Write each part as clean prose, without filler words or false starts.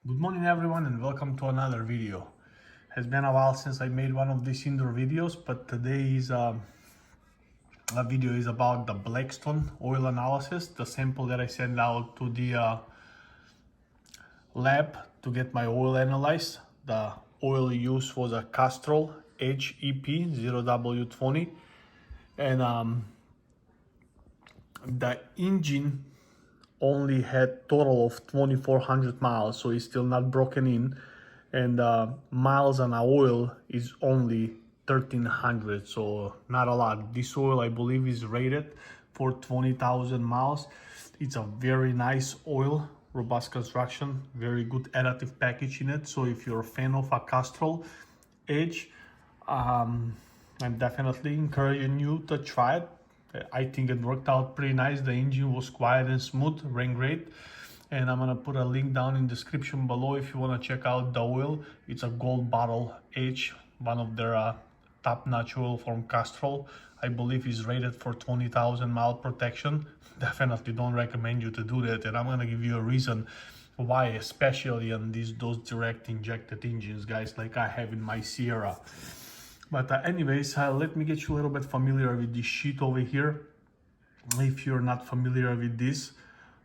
Good morning everyone and welcome to another video. Has been a while since I made one of these indoor videos, but today is a video is about the Blackstone oil analysis, the sample that I sent out to the lab to get my oil analyzed. The oil used was a Castrol HEP 0W20, and the engine only had total of 2400 miles, so it's still not broken in, and miles on oil is only 1300, so not a lot. This oil I believe is rated for 20,000 miles. It's a very nice oil, robust construction, very good additive package in it. So if you're a fan of a Castrol Edge, I'm definitely encouraging you to try it. I think it worked out pretty nice. The engine was quiet and smooth, ran great. And I'm gonna put a link down in the description below if you wanna check out the oil. It's a gold bottle H, one of their top-notch oil from Castrol. I believe is rated for 20,000 mile protection. Definitely don't recommend you to do that. And I'm gonna give you a reason why, especially on those direct injected engines, guys, like I have in my Sierra. But anyways, let me get you a little bit familiar with this sheet over here. If you're not familiar with this,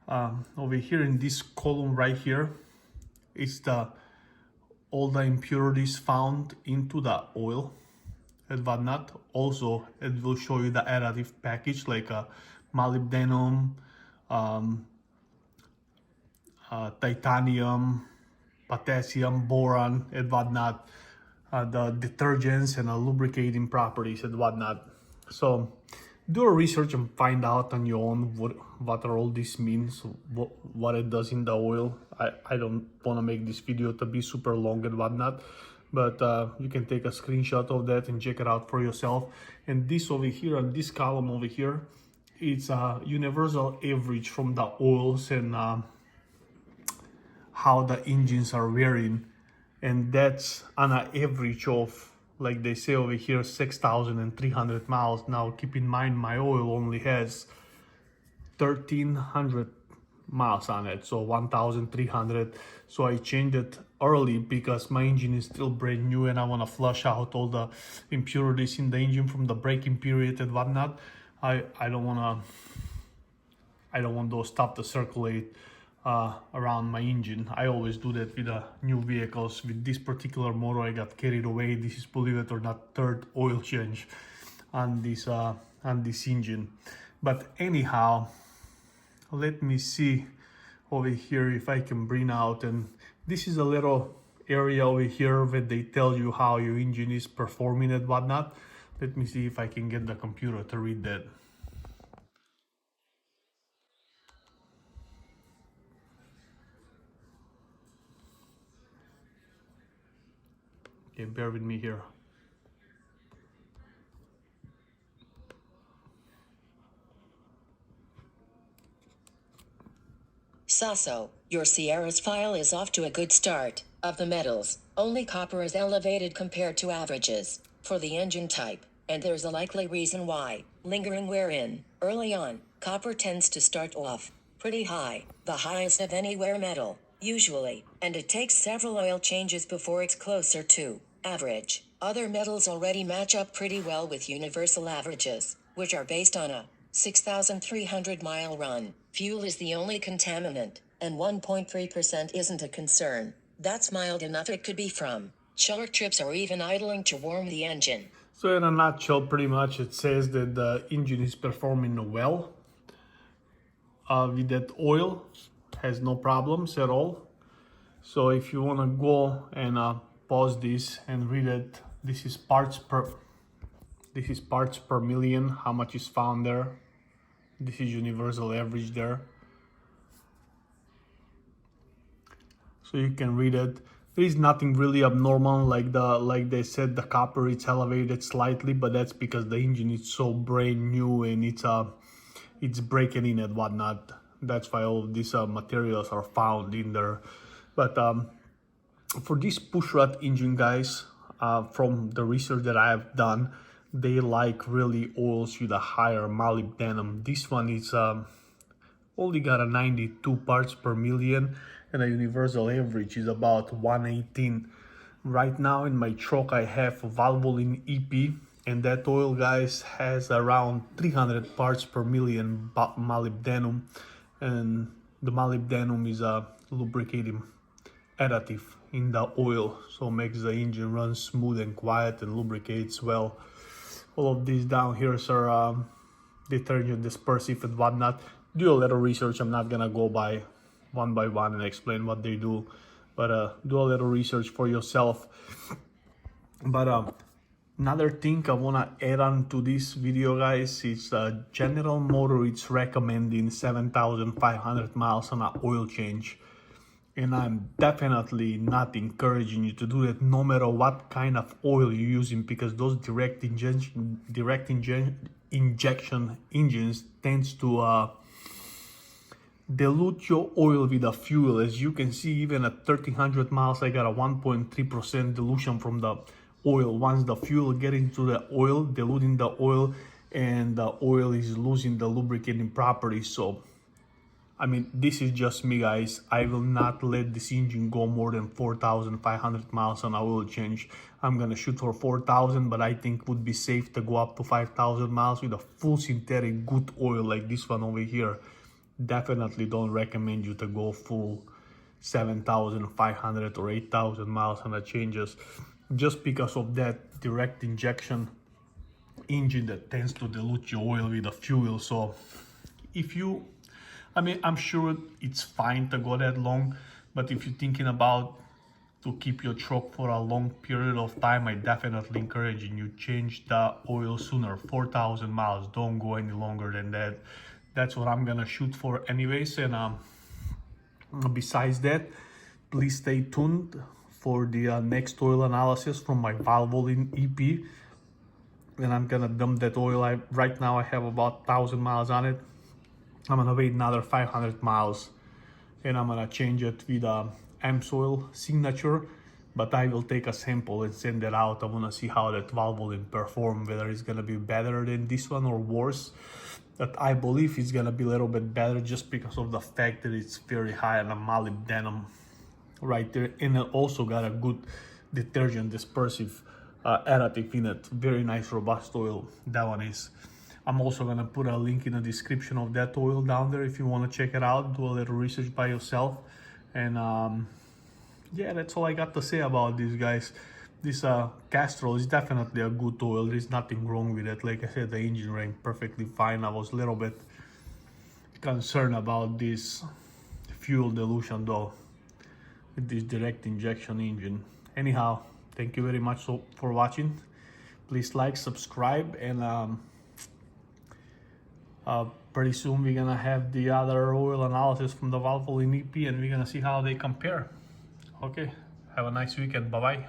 over here in this column right here, it's all the impurities found into the oil and whatnot. Also, it will show you the additive package like molybdenum, titanium, potassium, boron, and whatnot. The detergents and lubricating properties and whatnot. So do a research and find out on your own what all this means, what it does in the oil. I don't want to make this video to be super long and whatnot, but you can take a screenshot of that and check it out for yourself. And this over here, on this column over here, it's a universal average from the oils and how the engines are wearing. And that's on an average of, like they say over here, 6,300 miles. Now keep in mind my oil only has 1,300 miles on it, so 1,300. So I changed it early because my engine is still brand new and I want to flush out all the impurities in the engine from the braking period and whatnot. I don't want those stuff to circulate around my engine. I always do that with new vehicles. With this particular motor, I got carried away. This is, believe it or not, third oil change on this engine. But anyhow, let me see over here if I can bring out, and this is a little area over here where they tell you how your engine is performing and whatnot. Let me see if I can get the computer to read that. Okay, bear with me here. Sasso, your Sierra's file is off to a good start. Of the metals, only copper is elevated compared to averages for the engine type, and there's a likely reason why. Lingering wear in. Early on, copper tends to start off pretty high, the highest of any wear metal, usually, and it takes several oil changes before it's closer to average. Other metals already match up pretty well with universal averages, which are based on a 6,300 mile run. Fuel is the only contaminant, and 1.3% isn't a concern. That's mild enough. It could be from short trips or even idling to warm the engine. So in a nutshell, pretty much it says that the engine is performing well with that oil, has no problems at all. So if you want to go and pause this and read it, this is parts per million, how much is found there. This is universal average there. So you can read it. There is nothing really abnormal, like they said, the copper is elevated slightly, but that's because the engine is so brand new and it's breaking in and whatnot. That's why all of these materials are found in there. But for this pushrod engine, guys, from the research that I have done, they like really oils with a higher molybdenum. This one is only got a 92 parts per million, and a universal average is about 118. Right now in my truck I have Valvoline EP, and that oil, guys, has around 300 parts per million molybdenum, and the molybdenum is a lubricating additive in the oil, so makes the engine run smooth and quiet and lubricates well. All of these down here are detergent, dispersive and whatnot. Do a little research. I'm not gonna go by one and explain what they do, but do a little research for yourself. But another thing I wanna add on to this video, guys, is General Motors it's recommending 7,500 miles on an oil change. And I'm definitely not encouraging you to do that, no matter what kind of oil you're using, because those direct injection engines tends to dilute your oil with the fuel. As you can see, even at 1,300 miles, I got a 1.3% dilution from the oil. Once the fuel get into the oil, diluting the oil, and the oil is losing the lubricating properties. So I mean, this is just me, guys. I will not let this engine go more than 4,500 miles on an oil change. I'm gonna shoot for 4,000, but I think would be safe to go up to 5,000 miles with a full synthetic good oil like this one over here. Definitely don't recommend you to go full 7,500 or 8,000 miles on the changes, just because of that direct injection engine that tends to dilute your oil with the fuel. So if you, I mean, I'm sure it's fine to go that long, but if you're thinking about to keep your truck for a long period of time, I definitely encourage you change the oil sooner. 4,000 miles, don't go any longer than that. That's what I'm gonna shoot for anyways. And besides that, please stay tuned for the next oil analysis from my Valvoline EP. And I'm gonna dump that oil. Right now I have about 1,000 miles on it. I'm gonna wait another 500 miles and I'm gonna change it with a AMSOIL signature, but I will take a sample and send it out. I wanna see how that Valvoline perform, whether it's gonna be better than this one or worse. That I believe it's gonna be a little bit better, just because of the fact that it's very high on the molybdenum right there, and it also got a good detergent dispersive additive in it. Very nice, robust oil that one is. I'm also gonna put a link in the description of that oil down there if you want to check it out. Do a little research by yourself. And yeah, that's all I got to say about this, guys. This Castrol is definitely a good oil. There's nothing wrong with it. Like I said, the engine ran perfectly fine. I was a little bit concerned about this fuel dilution though, with this direct injection engine. Anyhow, thank you very much for watching. Please like, subscribe, and pretty soon we're gonna have the other oil analysis from the Valvoline EP, and we're gonna see how they compare. Okay, have a nice weekend. Bye bye.